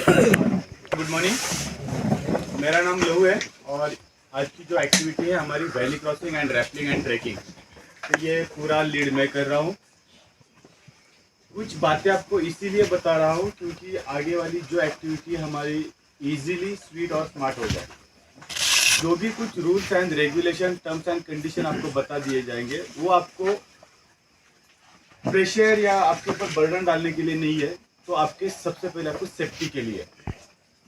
Good morning, मेरा नाम लहू है और आज की जो एक्टिविटी है हमारी valley crossing and rappelling and trekking, तो ये पूरा लीड मैं कर रहा हूँ। कुछ बातें आपको इसीलिए बता रहा हूँ क्योंकि आगे वाली जो एक्टिविटी हमारी इजीली स्वीट और स्मार्ट हो जाए। जो भी कुछ rules and regulation, terms and condition आपको बता दिए जाएंगे वो आपको प्रेशर या आपके ऊपर बर्डन डालने के लिए नहीं है, तो आपके सबसे पहले आपको सेफ्टी के लिए।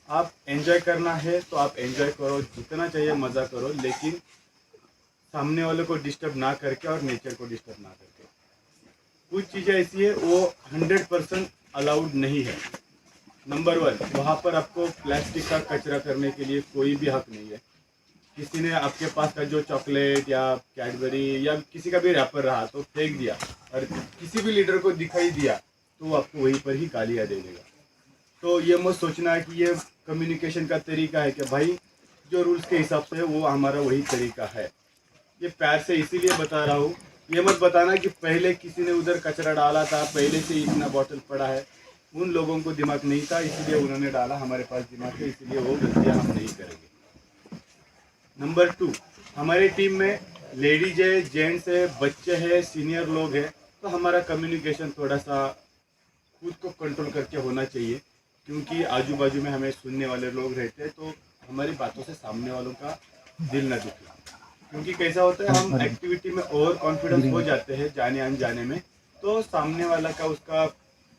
आप एंजॉय करना है तो आप एंजॉय करो, जितना चाहिए मज़ा करो, लेकिन सामने वाले को डिस्टर्ब ना करके और नेचर को डिस्टर्ब ना करके। कुछ चीज़ें ऐसी है वो 100% अलाउड नहीं है। नंबर 1, वहाँ पर आपको प्लास्टिक का कचरा करने के लिए कोई भी हक नहीं है। किसी ने आपके पास का जो चॉकलेट या कैडबरी या किसी का भी रैपर रहा तो फेंक दिया और किसी भी लीडर को दिखाई दिया तो वो आपको वहीं पर ही गालियाँ दे देगा। तो ये मत सोचना है कि ये कम्युनिकेशन का तरीका है कि भाई जो रूल्स के हिसाब से है वो हमारा वही तरीका है। ये प्यार से इसीलिए बता रहा हूँ। ये मत बताना कि पहले किसी ने उधर कचरा डाला था, पहले से इतना बॉटल पड़ा है। उन लोगों को दिमाग नहीं था इसलिए उन्होंने डाला, हमारे पास दिमाग है इसलिए वो गलतियाँ हम नहीं करेंगे। नंबर 2, हमारी टीम में लेडीज है, जेंट्स है, बच्चे हैं, सीनियर लोग हैं, तो हमारा कम्युनिकेशन थोड़ा सा खुद को कंट्रोल करके होना चाहिए क्योंकि आजू बाजू में हमें सुनने वाले लोग रहते हैं, तो हमारी बातों से सामने वालों का दिल न दुखे। क्योंकि कैसा होता है, हम एक्टिविटी में ओवर कॉन्फिडेंस हो जाते हैं जाने अनजाने में, तो सामने वाला का उसका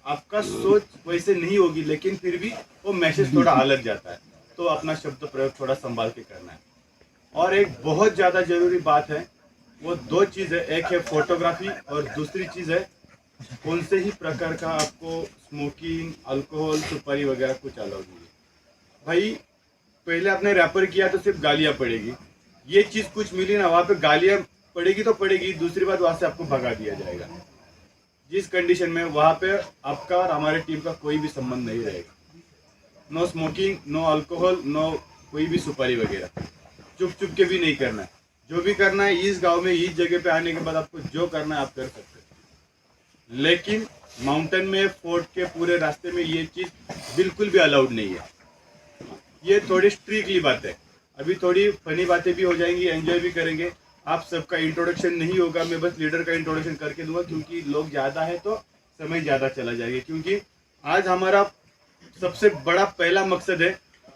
आपका सोच वैसे नहीं होगी, लेकिन फिर भी वो मैसेज थोड़ा अलग जाता है। तो अपना शब्द प्रयोग थोड़ा संभाल के करना है। और एक बहुत ज़्यादा ज़रूरी बात है, वो 2 चीज़ है, एक है फोटोग्राफी और दूसरी चीज़ है कौन से ही प्रकार का आपको स्मोकिंग, अल्कोहल, सुपारी वगैरह कुछ अलाउड नहीं है। भाई पहले आपने रैपर किया तो सिर्फ गालियाँ पड़ेगी, ये चीज़ कुछ मिली ना, वहाँ पे गालियाँ पड़ेगी तो पड़ेगी, दूसरी बात वहाँ से आपको भगा दिया जाएगा। जिस कंडीशन में वहाँ पे आपका और हमारे टीम का कोई भी संबंध नहीं रहेगा। No smoking, no alcohol, no कोई भी सुपारी वगैरह, चुप चुप के भी नहीं करना है। जो भी करना है इस गांव में इस जगह पे आने के बाद आपको जो करना है आप कर सकते हैं, लेकिन माउंटेन में फोर्ट के पूरे रास्ते में ये चीज़ बिल्कुल भी अलाउड नहीं है। ये थोड़ी स्ट्रिक्टली बात है। अभी थोड़ी फनी बातें भी हो जाएंगी, एंजॉय भी करेंगे। आप सबका इंट्रोडक्शन नहीं होगा, मैं बस लीडर का इंट्रोडक्शन करके दूंगा क्योंकि लोग ज़्यादा है तो समय ज़्यादा चला जाएगा। क्योंकि आज हमारा सबसे बड़ा पहला मकसद है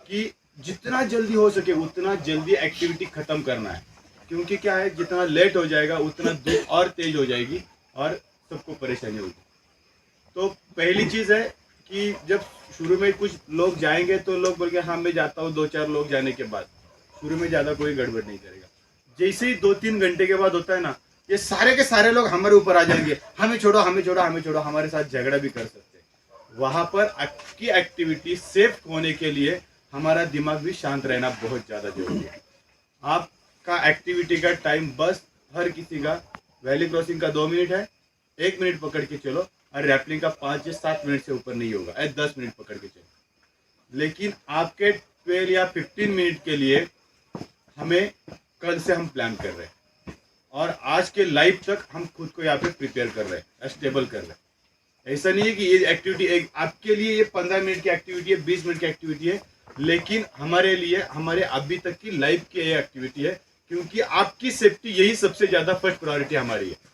कि जितना जल्दी हो सके उतना जल्दी एक्टिविटी ख़त्म करना है। क्योंकि क्या है, जितना लेट हो जाएगा उतना धूप और तेज हो जाएगी और सबको परेशानी होगी। तो पहली चीज़ है कि जब शुरू में कुछ लोग जाएंगे तो लोग बोल के हाँ मैं जाता हूँ, 2-4 लोग जाने के बाद शुरू में ज़्यादा कोई गड़बड़ नहीं करेगा। जैसे ही 2-3 घंटे के बाद होता है ना, ये सारे के सारे लोग हमारे ऊपर आ जाएंगे, हमें छोड़ो हमें छोड़ो हमें छोड़ो, हमारे साथ झगड़ा भी कर सकते हैं। वहाँ पर आपकी एक्टिविटी सेफ होने के लिए हमारा दिमाग भी शांत रहना बहुत ज़्यादा जरूरी है। आपका एक्टिविटी का टाइम बस हर किसी का वैली क्रॉसिंग का 2 मिनट है, 1 मिनट पकड़ के चलो, और रैपलिंग का 5 या 7 मिनट से ऊपर नहीं होगा, 10 मिनट पकड़ के चलो। लेकिन आपके 12 या 15 मिनट के लिए हमें कल से हम प्लान कर रहे हैं और आज के लाइव तक हम खुद को यहाँ पे प्रिपेयर कर रहे हैं, स्टेबल कर रहे हैं। ऐसा नहीं है कि ये एक्टिविटी एक आपके लिए ये 15 मिनट की एक्टिविटी है, 20 मिनट की एक्टिविटी है, लेकिन हमारे लिए हमारे अभी तक की लाइफ की ये एक्टिविटी है क्योंकि आपकी सेफ्टी यही सबसे ज़्यादा फर्स्ट प्रायोरिटी हमारी है।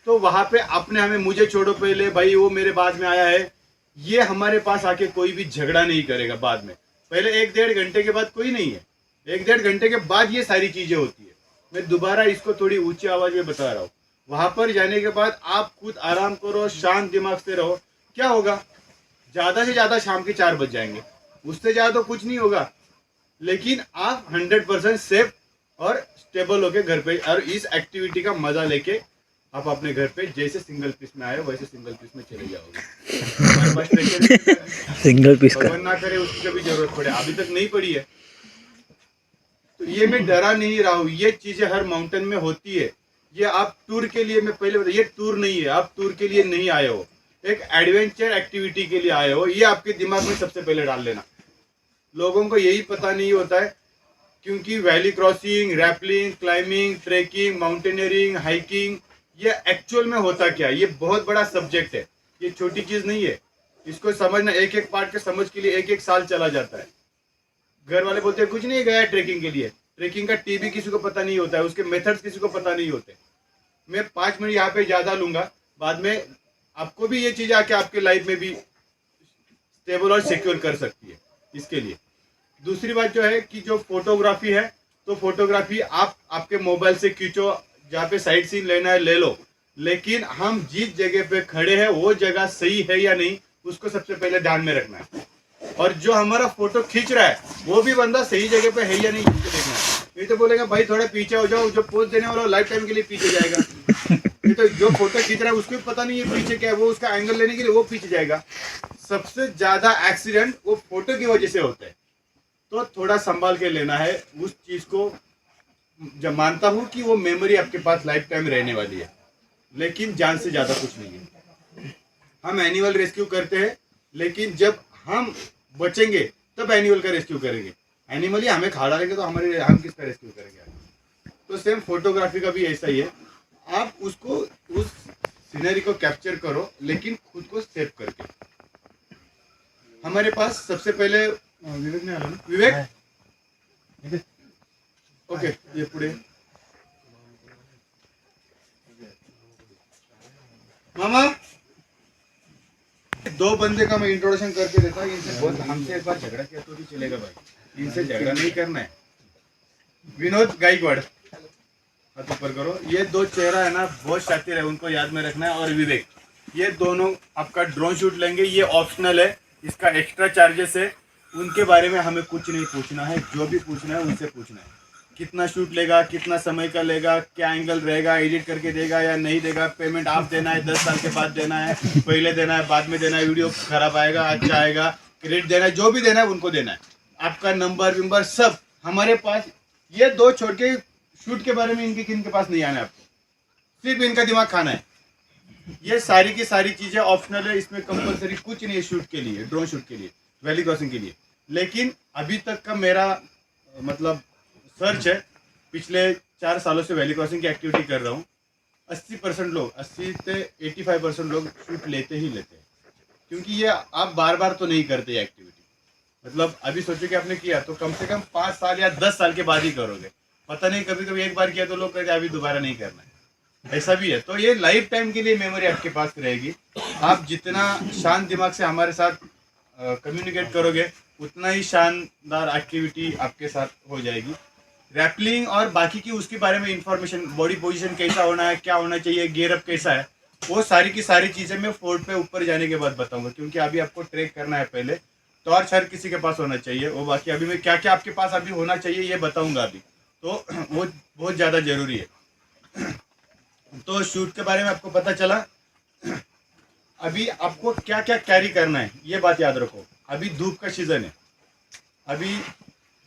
तो वहाँ पे आपने हमें मुझे छोड़ो पहले, भाई वो मेरे बाद में आया है, ये हमारे पास आके कोई भी झगड़ा नहीं करेगा बाद में। पहले 1-1.5 घंटे के बाद कोई नहीं है, 1-1.5 घंटे के बाद ये सारी चीज़ें होती है। मैं दोबारा इसको थोड़ी ऊंची आवाज़ में बता रहा हूँ। वहाँ पर जाने के बाद आप खुद आराम करो, शांत दिमाग से रहो। क्या होगा, ज़्यादा से ज़्यादा शाम के 4 बज जाएंगे, उससे ज़्यादा तो कुछ नहीं होगा, लेकिन आप 100% सेफ और स्टेबल होके घर पे और इस एक्टिविटी का मजा लेके आप अपने घर पे जैसे सिंगल पीस में आए हो वैसे सिंगल पीस में चले जाओगे। सिंगल पीस का भगवान ना करे उसकी कभी जरूरत पड़े, अभी तक नहीं पड़ी है। तो ये मैं डरा नहीं रहा हूँ, ये चीजें हर माउंटेन में होती है। ये आप टूर के लिए, मैं पहले बता, ये टूर नहीं है, आप टूर के लिए नहीं आए हो, एक एडवेंचर एक्टिविटी के लिए आए हो। ये आपके दिमाग में सबसे पहले डाल लेना। लोगों को यही पता नहीं होता है क्योंकि valley crossing, rappelling, climbing, trekking, mountaineering, hiking, ये एक्चुअल में होता क्या है, ये बहुत बड़ा सब्जेक्ट है, ये छोटी चीज़ नहीं है। इसको समझना, एक एक पार्ट के समझ के लिए एक एक साल चला जाता है। घर वाले बोलते हैं कुछ नहीं गया ट्रेकिंग के लिए, ट्रेकिंग का टीबी किसी को पता नहीं होता है, उसके मेथड्स किसी को पता नहीं होते। मैं 5 मिनट यहाँ पे ज़्यादा लूँगा, बाद में आपको भी ये चीज़ आके आपके लाइफ में भी स्टेबल और सिक्योर कर सकती है। इसके लिए दूसरी बात जो है कि जो फोटोग्राफी है, तो फोटोग्राफी आप आपके मोबाइल से खींचो, जहाँ पे साइड सीन लेना है ले लो, लेकिन हम जिस जगह पे खड़े हैं वो जगह सही है या नहीं उसको सबसे पहले ध्यान में रखना है। और जो हमारा फोटो खींच रहा है वो भी बंदा सही जगह पे है या नहीं उसको देखना है। ये तो बोलेगा भाई थोड़ा पीछे हो जाओ, जो पोज देने वाला लाइफ टाइम के लिए पीछे जाएगा। ये तो जो फोटो खींच रहा है उसको भी पता नहीं है पीछे क्या है, वो उसका एंगल लेने के लिए वो पीछे जाएगा। सबसे ज्यादा एक्सीडेंट वो फोटो की वजह से होता है, तो थोड़ा संभाल के लेना है उस चीज को। जब मानता हूँ कि वो मेमोरी आपके पास लाइफ टाइम रहने वाली है, लेकिन जान से ज्यादा कुछ नहीं है। हम एनिमल रेस्क्यू करते हैं, लेकिन जब हम बचेंगे तब एनिमल का रेस्क्यू करेंगे। एनिमल ही हमें खा डालेंगे तो हम किसका रेस्क्यू करेंगे। तो सेम फोटोग्राफी का भी ऐसा ही है, आप उसको उस सीनरी को कैप्चर करो, लेकिन खुद को सेव करके। हमारे पास सबसे पहले विवेक ने आला ना, विवेक ओके ये पुढे मामा, 2 बंदे का मैं इंट्रोडक्शन करके देता हूँ। इनसे बहुत हमसे एक बार झगड़ा किया तो भी चलेगा भाई, इनसे झगड़ा नहीं करना है। विनोद गायकवाड़, हाथ ऊपर करो। ये 2 चेहरा है ना बहुत शातिर है, उनको याद में रखना है। और विवेक, ये दोनों आपका ड्रोन शूट लेंगे, ये ऑप्शनल है, इसका एक्स्ट्रा चार्जेस है। उनके बारे में हमें कुछ नहीं पूछना है, जो भी पूछना है उनसे पूछना है। कितना शूट लेगा, कितना समय का लेगा, क्या एंगल रहेगा, एडिट करके देगा या नहीं देगा, पेमेंट आप देना है, 10 साल के बाद देना है, पहले देना है, बाद में देना है, वीडियो खराब आएगा अच्छा आएगा, क्रेडिट देना है, जो भी देना है उनको देना है। आपका नंबर विंबर सब हमारे पास। ये 2 छोड़ के शूट के बारे में इनके किन के पास नहीं आना है आपको, सिर्फ इनका दिमाग खाना है। ये सारी की सारी चीजें ऑप्शनल है, इसमें कंपलसरी कुछ नहीं है शूट के लिए, ड्रोन शूट के लिए, वैली क्रॉसिंग के लिए। लेकिन अभी तक का मेरा मतलब सर्च है, पिछले 4 सालों से वैली क्रॉसिंग की एक्टिविटी कर रहा हूँ, 80% लोग, 80 से 85% लोग शूट लेते ही लेते हैं। क्योंकि ये आप बार बार तो नहीं करते एक्टिविटी, मतलब अभी सोचो कि आपने किया तो कम से कम 5 साल या 10 साल के बाद ही करोगे। पता नहीं, कभी कभी एक बार किया तो लोग कहते अभी दोबारा नहीं करना है, ऐसा भी है। तो ये लाइफ टाइम के लिए मेमोरी आपके पास रहेगी। आप जितना शांत दिमाग से हमारे साथ कम्युनिकेट करोगे, उतना ही शानदार एक्टिविटी आपके साथ हो जाएगी। रैपलिंग और बाकी की उसके बारे में इंफॉर्मेशन, बॉडी पोजीशन कैसा होना है, क्या होना चाहिए, गियर अप कैसा है, वो सारी की सारी चीज़ें मैं फोर्ट पे ऊपर जाने के बाद बताऊंगा। क्योंकि अभी आपको ट्रैक करना है, पहले टॉर्च हर किसी के पास होना चाहिए, वो बाकी अभी मैं क्या क्या आपके पास अभी होना चाहिए ये बताऊंगा अभी, तो वो बहुत ज़्यादा ज़रूरी है। तो शूट के बारे में आपको पता चला। अभी आपको क्या क्या कैरी करना है ये बात याद रखो। अभी धूप का सीजन है, अभी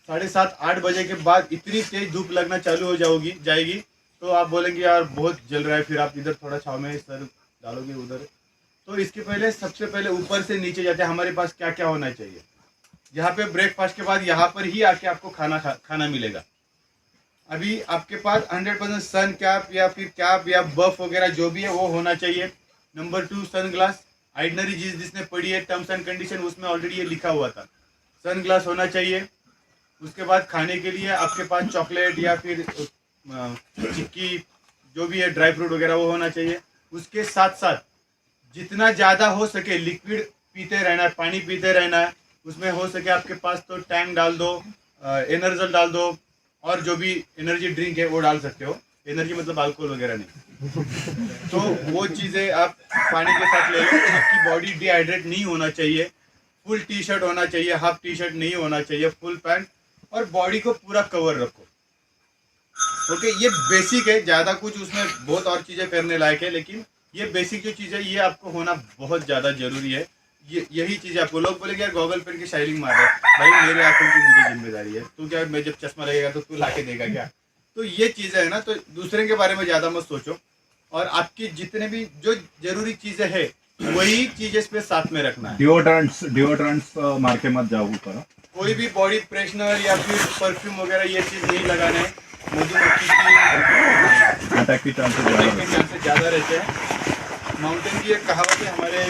7:30-8 बजे के बाद इतनी तेज धूप लगना चालू हो जाएगी, तो आप बोलेंगे यार बहुत जल रहा है, फिर आप इधर थोड़ा छाव में सर डालोगे उधर। तो इसके पहले सबसे पहले ऊपर से नीचे जाते हैं, हमारे पास क्या क्या होना चाहिए। यहाँ पे ब्रेकफास्ट के बाद यहाँ पर ही आके आपको खाना मिलेगा। अभी आपके पास 100% सन कैप या फिर कैप या बफ वगैरह जो भी है वो होना चाहिए। नंबर 2 सन ग्लास, आइडनरी जिसने पढ़ी है टर्म्स एंड कंडीशन, उसमें ऑलरेडी ये लिखा हुआ था, सन ग्लास होना चाहिए। उसके बाद खाने के लिए आपके पास चॉकलेट या फिर चिक्की जो भी है ड्राई फ्रूट वगैरह वो होना चाहिए। उसके साथ साथ जितना ज़्यादा हो सके लिक्विड पीते रहना है, पानी पीते रहना है। उसमें हो सके आपके पास तो टैंक डाल दो, एनर्जल डाल दो, और जो भी एनर्जी ड्रिंक है वो डाल सकते हो। एनर्जी मतलब अल्कोहल वगैरह नहीं। तो वो चीज़ें आप पानी के साथ ले लो। आपकी बॉडी डिहाइड्रेट नहीं होना चाहिए। फुल टी शर्ट होना चाहिए, हाफ टी शर्ट नहीं होना चाहिए, फुल पैंट, और बॉडी को पूरा कवर रखो। ओके, ये बेसिक है, ज़्यादा कुछ उसमें बहुत और चीज़ें करने लायक है, लेकिन ये बेसिक जो चीज़ है ये आपको होना बहुत ज़्यादा ज़रूरी है। यही चीज़ आपको लोग बोलेंगे यार गॉगल पहन के शाइलिंग मार रहा है, भाई मेरे आंखों की मुझे जिम्मेदारी है, तू क्या मैं जब चश्मा लगेगा तो तू लाके देगा क्या। तो ये चीज़ें है ना, तो दूसरे के बारे में ज़्यादा मत सोचो, और आपकी जितने भी जो जरूरी चीज़ें है वही चीज़ें इस पे साथ में रखना है। डिओड्रेंट्स मार के मत जाओ ऊपर। कोई भी बॉडी फ्रेशनर या फिर परफ्यूम वगैरह ये चीज़ नहीं लगाना है। मधुमक्खी की अटैक के चांसेस ज़्यादा रहते हैं। माउंटेन की एक कहावत है, हमारे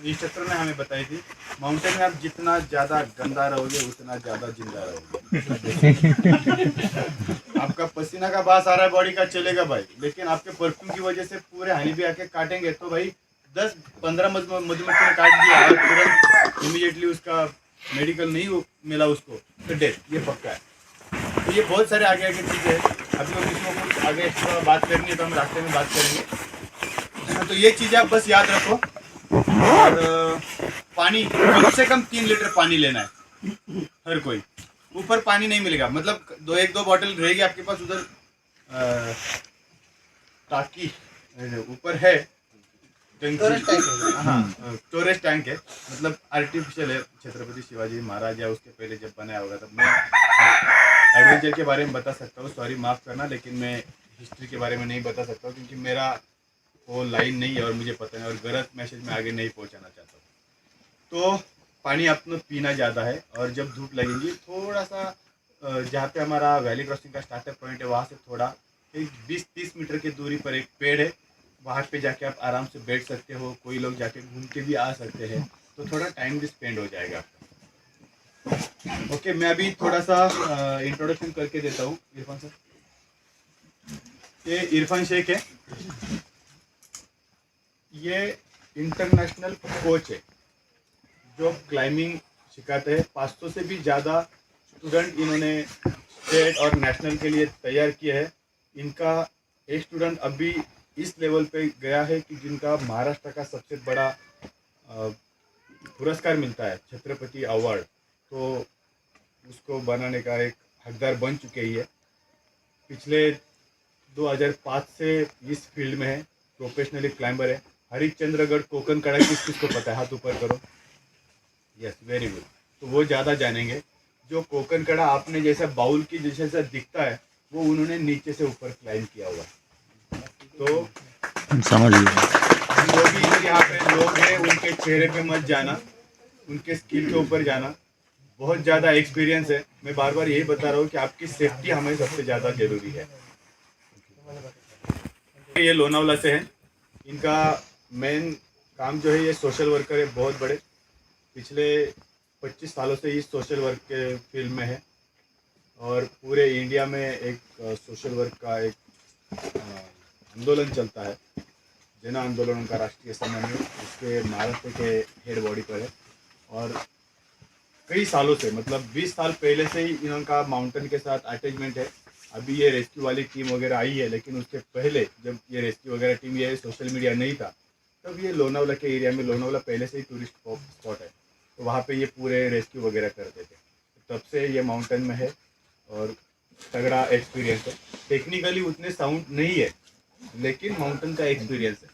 इस क्षेत्र में हमें बताई थी, माउंटेन में आप जितना ज़्यादा गंदा रहोगे उतना ज़्यादा जिंदा रहोगे। आपका पसीना का बास आ रहा है बॉडी का, चलेगा भाई, लेकिन आपके परफ्यूम की वजह से पूरे हनी भी आके काटेंगे तो भाई 10-15 मधुमक्खी ने काट दिया और तुरंत इमीडिएटली उसका मेडिकल नहीं मिला उसको तो डेथ, ये पक्का है। तो ये बहुत सारे आगे आगे चीज़ें हैं। अभी हम इसमें कुछ आगे एक्स्ट्रा बात करनी है तो हम रास्ते में बात करेंगे। तो ये चीज़ें आप बस याद रखो। और पानी कम से कम 3 लीटर पानी लेना है हर कोई। ऊपर पानी नहीं मिलेगा, मतलब 2 बॉटल रहेगी आपके पास उधर टाकी ऊपर है, हाँ स्टोरेज टैंक है, मतलब आर्टिफिशियल है। छत्रपति शिवाजी महाराज या उसके पहले जब बनाया होगा तब। मैं एडवेंचर के बारे में बता सकता हूँ, सॉरी माफ़ करना, लेकिन मैं हिस्ट्री के बारे में नहीं बता सकता हूँ क्योंकि मेरा वो लाइन नहीं है और मुझे पता नहीं, और गलत मैसेज में आगे नहीं पहुँचाना चाहता हूँ। तो पानी आपको पीना ज़्यादा है, और जब धूप लगेगी थोड़ा सा जहाँ पे हमारा वैली क्रॉसिंग का स्टार्टर पॉइंट है वहाँ से थोड़ा एक 20-30 मीटर की दूरी पर एक पेड़ है, वहाँ पे जाके आप आराम से बैठ सकते हो। कोई लोग जाके घूम के भी आ सकते हैं, तो थोड़ा टाइम भी स्पेंड हो जाएगा आपका। ओके, मैं अभी थोड़ा सा इंट्रोडक्शन करके देता हूँ। इरफान सर, ये इरफान शेख है, ये इंटरनेशनल कोच है जो क्लाइंबिंग सिखाते हैं। 500 से भी ज़्यादा स्टूडेंट इन्होंने स्टेट और नेशनल के लिए तैयार किए हैं। इनका एक स्टूडेंट अभी इस लेवल पे गया है कि जिनका महाराष्ट्र का सबसे बड़ा पुरस्कार मिलता है, छत्रपति अवार्ड, तो उसको बनाने का एक हकदार बन चुके ही है। पिछले 2005 से इस फील्ड में है, प्रोफेशनली क्लाइंबर है। हरिश्चंद्रगढ़ कोकन कड़ा किसको पता है, हाथ ऊपर करो। Yes, very good. तो वो ज़्यादा जानेंगे। जो कोकन कड़ा आपने जैसा बाउल की जैसा दिखता है वो उन्होंने नीचे से ऊपर क्लाइंब किया हुआ है। तो समझ गए। जो भी यहाँ पे लोग हैं उनके चेहरे पे मत जाना, उनके स्किल के ऊपर जाना। बहुत ज़्यादा एक्सपीरियंस है, मैं बार बार यही बता रहा हूँ कि आपकी सेफ्टी हमें सबसे ज़्यादा जरूरी है। ये लोनावला से हैं, इनका मेन काम जो है ये सोशल वर्कर है, बहुत बड़े। पिछले 25 सालों से इस सोशल वर्क के फील्ड में है, और पूरे इंडिया में एक सोशल वर्क का एक आंदोलन चलता है, जन आंदोलन उनका राष्ट्रीय समन्वय, उसके महाराष्ट्र के हेड बॉडी पर है। और कई सालों से, मतलब 20 साल पहले से ही इनका माउंटेन के साथ अटैचमेंट है। अभी ये रेस्क्यू वाली टीम वगैरह आई है, लेकिन उसके पहले जब ये रेस्क्यू वगैरह टीम, ये सोशल मीडिया नहीं था, तब ये लोनावला के एरिया में, लोनावला पहले से ही टूरिस्ट स्पॉट है, तो वहाँ पे ये पूरे रेस्क्यू वगैरह करते थे। तब से ये माउंटेन में है और तगड़ा एक्सपीरियंस है। टेक्निकली उतने साउंड नहीं है, लेकिन माउंटेन का एक्सपीरियंस है,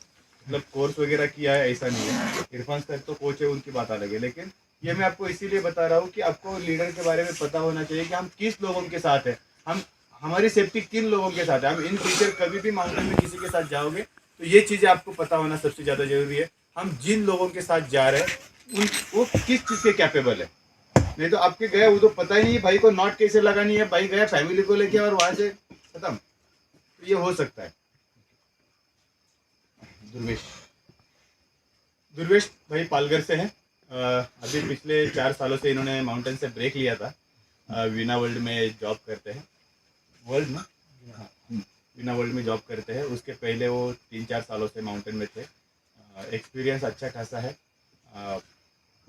मतलब कोर्स वगैरह किया है ऐसा नहीं है। इरफान सर तो कोच है, उनकी बात अलग है, लेकिन ये मैं आपको इसीलिए बता रहा हूँ कि आपको लीडर के बारे में पता होना चाहिए कि हम किस लोगों के साथ हैं, हम हमारी सेफ्टी किन लोगों के साथ है। हम इन फ्यूचर कभी भी माउंटेन में किसी के साथ जाओगे तो ये चीज़ें आपको पता होना सबसे ज़्यादा जरूरी है। हम जिन लोगों के साथ जा रहे हैं वो किस चीज़ के कैपेबल है। नहीं तो आपके गए वो तो पता ही नहीं भाई को नॉट कैसे लगानी है, भाई गया फैमिली को लेके और वहां से खत्म, तो ये हो सकता है। दुर्वेश भाई पालघर से हैं। अभी पिछले 4 सालों से इन्होंने माउंटेन से ब्रेक लिया था। वीना वर्ल्ड में जॉब करते हैं, वर्ल्ड में, हाँ वीना वर्ल्ड में जॉब करते हैं। उसके पहले वो 3-4 सालों से माउंटेन में थे। एक्सपीरियंस अच्छा खासा है।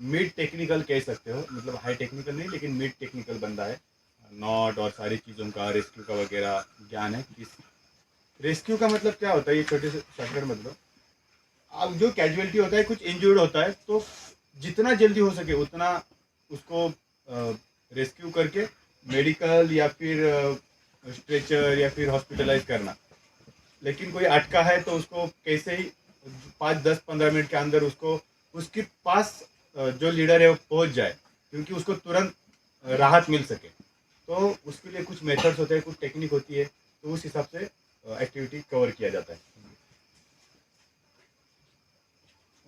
मिड टेक्निकल कह सकते हो, मतलब हाई टेक्निकल नहीं, लेकिन मिड टेक्निकल बंदा है। नॉट और सारी चीज़ों का, रेस्क्यू का वगैरह ज्ञान है। किस रेस्क्यू का मतलब क्या होता है, ये छोटे से शॉर्टकट मतलब, अब जो कैजुअलिटी होता है, कुछ इंजर्ड होता है, तो जितना जल्दी हो सके उतना उसको रेस्क्यू करके मेडिकल या फिर स्ट्रेचर या फिर हॉस्पिटलाइज करना। लेकिन कोई अटका है तो उसको कैसे ही 5-10-15 मिनट के अंदर उसको उसके पास जो लीडर है वो पहुंच जाए, क्योंकि उसको तुरंत राहत मिल सके। तो उसके लिए कुछ मेथड्स होते हैं, कुछ टेक्निक होती है, तो उस हिसाब से एक्टिविटी कवर किया जाता है।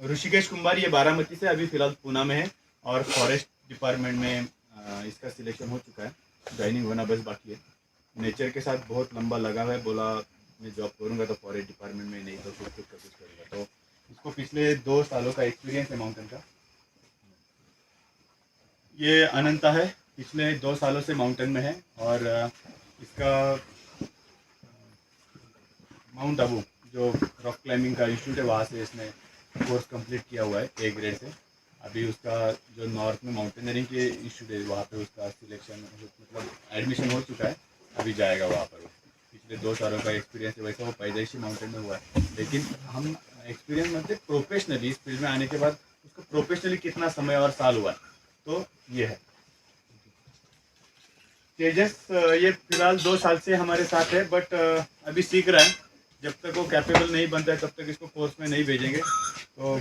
ऋषिकेश कुमार, ये बारामती से, अभी फिलहाल पूना में है और फॉरेस्ट डिपार्टमेंट में इसका सिलेक्शन हो चुका है, ज्वाइनिंग होना बस बाकी है। नेचर के साथ बहुत लंबा लगा हुआ है, बोला मैं जॉब करूंगा तो फॉरेस्ट डिपार्टमेंट में, नहीं तो खुद का कुछ करूंगा। तो इसको पिछले 2 सालों का एक्सपीरियंस है माउंटेन का। ये अनंता है, पिछले 2 सालों से माउंटेन में है और इसका माउंट आबू जो रॉक क्लाइंबिंग का इंस्टीट्यूट है वहाँ से इसने कोर्स कंप्लीट किया हुआ है A ग्रेड से। अभी उसका जो नॉर्थ में माउंटेनियरिंग के इंस्टीट्यूट है वहाँ पे उसका सिलेक्शन मतलब एडमिशन हो चुका है, अभी जाएगा वहाँ पर। पिछले 2 सालों का एक्सपीरियंस है, वैसे वो पैदाइशी माउंटेन में हुआ है, लेकिन हम एक्सपीरियंस मतलब प्रोफेशनली इस फील्ड में आने के बाद उसका प्रोफेशनली कितना समय और साल हुआ है, तो ये है तेजस। ये फिलहाल 2 साल से हमारे साथ है, बट अभी सीख रहा है। जब तक वो कैपेबल नहीं बनता है तब तक इसको कोर्स में नहीं भेजेंगे। तो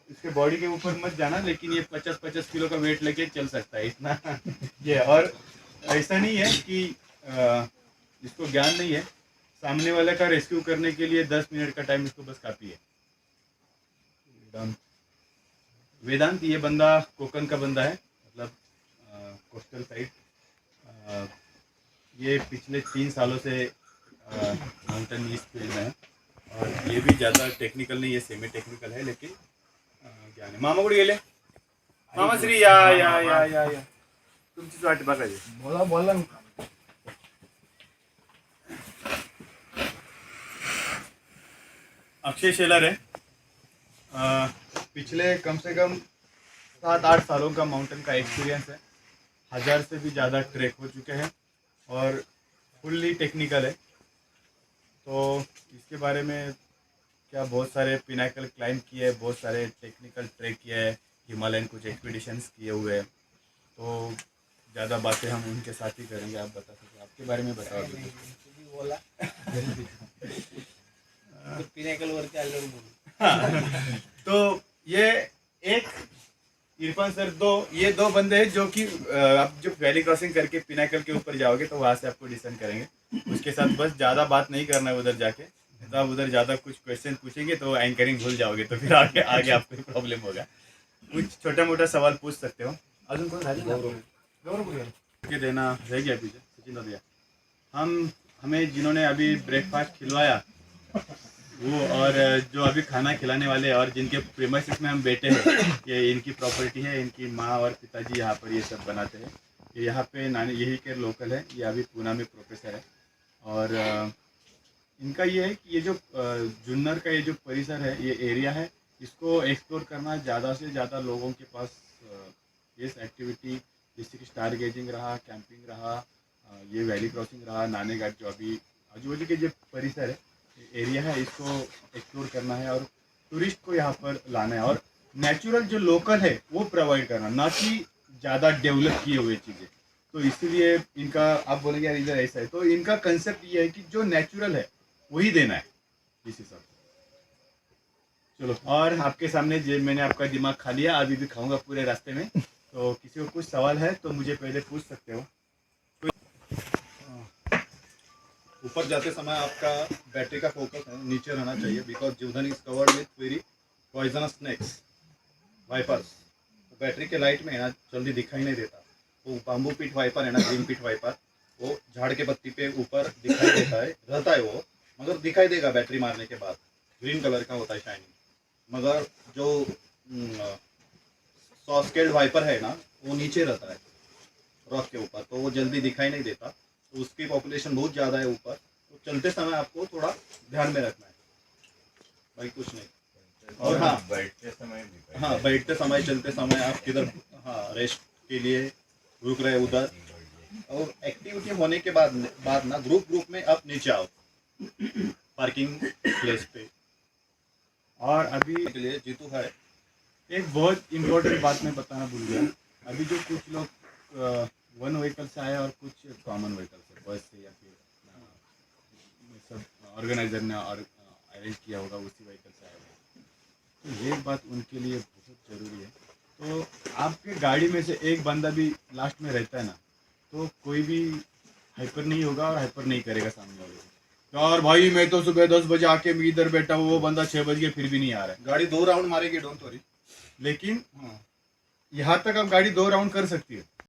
इसके बॉडी के ऊपर मत जाना, लेकिन ये 50-50 किलो का वेट लेके चल सकता है इतना ये। और ऐसा नहीं है कि इसको ज्ञान नहीं है, सामने वाले का रेस्क्यू करने के लिए 10 मिनट का टाइम इसको बस काफ़ी है। वेदांत ये बंदा कोकन का बंदा है, मतलब कोस्टल साइड। ये पिछले 3 सालों से माउंटेन ईस्ट फील्ड में है और ये भी ज़्यादा टेक्निकल नहीं है, सेमी टेक्निकल है, लेकिन ज्ञान है। मामा कुठे गेले? मामा श्री या या या या या तुमचीच वाट बघायची। बोला बोला अक्षय शेलर है, पिछले कम से कम 7-8 सालों का माउंटेन का एक्सपीरियंस है। 1000 से भी ज़्यादा ट्रैक हो चुके हैं और फुल्ली टेक्निकल है। तो इसके बारे में क्या बहुत सारे पिनाकल क्लाइंब किए हैं, बहुत सारे टेक्निकल ट्रैक किए हैं, हिमालयन कुछ एक्सपीडिशंस किए हुए हैं। तो ज़्यादा बातें हम उनके साथ ही करेंगे। आप बता सकते, आपके बारे में बताओ। बोला पिनेकल वरती आल्यावर बोलू। तो ये एक इरफान सर, ये दो बंदे हैं जो कि आप जब वैली क्रॉसिंग करके पिनाकल के ऊपर जाओगे तो वहाँ से आपको डिस्कशन करेंगे। उसके साथ बस ज़्यादा बात नहीं करना है उधर जाके, तो आप उधर ज़्यादा कुछ क्वेश्चन पूछेंगे तो एंकरिंग भूल जाओगे, तो फिर आगे आगे आपको प्रॉब्लम होगा। कुछ छोटा मोटा सवाल पूछ सकते हो। अजून कोण राहिले के देना रह गया पीछे, सचिन दिया। हमें जिन्होंने अभी ब्रेकफास्ट खिलवाया वो, और जो अभी खाना खिलाने वाले और जिनके प्रीमाइसेस में हम बैठे हैं, ये इनकी प्रॉपर्टी है। इनकी माँ और पिताजी यहाँ पर ये सब बनाते हैं। ये यहाँ पे नानी यही के लोकल है, ये अभी पूना में प्रोफेसर है। और इनका ये है कि ये जो जुन्नर का ये जो परिसर है, ये एरिया है, इसको एक्सप्लोर करना ज़्यादा से ज़्यादा लोगों के पास इस एक्टिविटी जैसे कि स्टार गेजिंग रहा, कैंपिंग रहा, ये वैली क्रॉसिंग रहा, नाने घाट जो अभी आजू बाजू के जो परिसर है एरिया है, इसको एक्सप्लोर करना है और टूरिस्ट को यहाँ पर लाना है और नेचुरल जो लोकल है वो प्रोवाइड करना, ना कि ज़्यादा डेवलप किए हुए चीज़ें। तो इसीलिए इनका, आप बोलेंगे यार इधर ऐसा है, तो इनका कंसेप्ट ये है कि जो नेचुरल है वही देना है इस हिसाब से। चलो, और आपके सामने जो मैंने आपका दिमाग खा लिया, अभी भी खाऊंगा पूरे रास्ते में। तो किसी को कुछ सवाल है तो मुझे पहले पूछ सकते हो। ऊपर जाते समय आपका बैटरी का फोकस नीचे रहना चाहिए, because Jivdhan is covered with very poisonous snakes, vipers. Battery के लाइट में है ना जल्दी दिखाई नहीं देता। वो बाम्बू पिट वाइपर है ना, ग्रीन पिट वाइपर, वो झाड़ के पत्ती पे ऊपर दिखाई देता है, रहता है वो, मगर दिखाई देगा बैटरी मारने के बाद। ग्रीन कलर का होता है शाइनिंग। मगर जो सॉस्केल्ड वाइपर है ना, वो नीचे रहता है रॉक के ऊपर, तो वो जल्दी दिखाई नहीं देता। तो उसकी पॉपुलेशन बहुत ज़्यादा है ऊपर, तो चलते समय आपको थोड़ा ध्यान में रखना है, भाई कुछ नहीं। और हाँ, बैठते समय चलते समय आप किधर रेस्ट के लिए रुक रहे उधर। और एक्टिविटी होने के बाद ना ग्रुप में आप नीचे आओ पार्किंग प्लेस पे। और अभी के लिए जीतू है, एक बहुत इम्पोर्टेंट बात मैं बताना भूल गया। अभी जो कुछ लोग वन व्हीकल से आए और कुछ कॉमन व्हीकल से, बस से या फिर सब ऑर्गेनाइजर ने और अरेंज किया होगा उसी व्हीकल से आए होगा, तो ये बात उनके लिए बहुत ज़रूरी है। तो आपके गाड़ी में से एक बंदा भी लास्ट में रहता है ना, तो कोई भी हाइपर नहीं होगा और हाइपर नहीं करेगा सामने वाले को। यार भाई मैं तो सुबह 10 बजे आके मैं इधर बैठा हूँ, वो बंदा 6 बज के फिर भी नहीं आ रहा है। गाड़ी 2 राउंड मारेगी, डोंट वरी। लेकिन यहाँ तक आप गाड़ी 2 राउंड कर सकती है।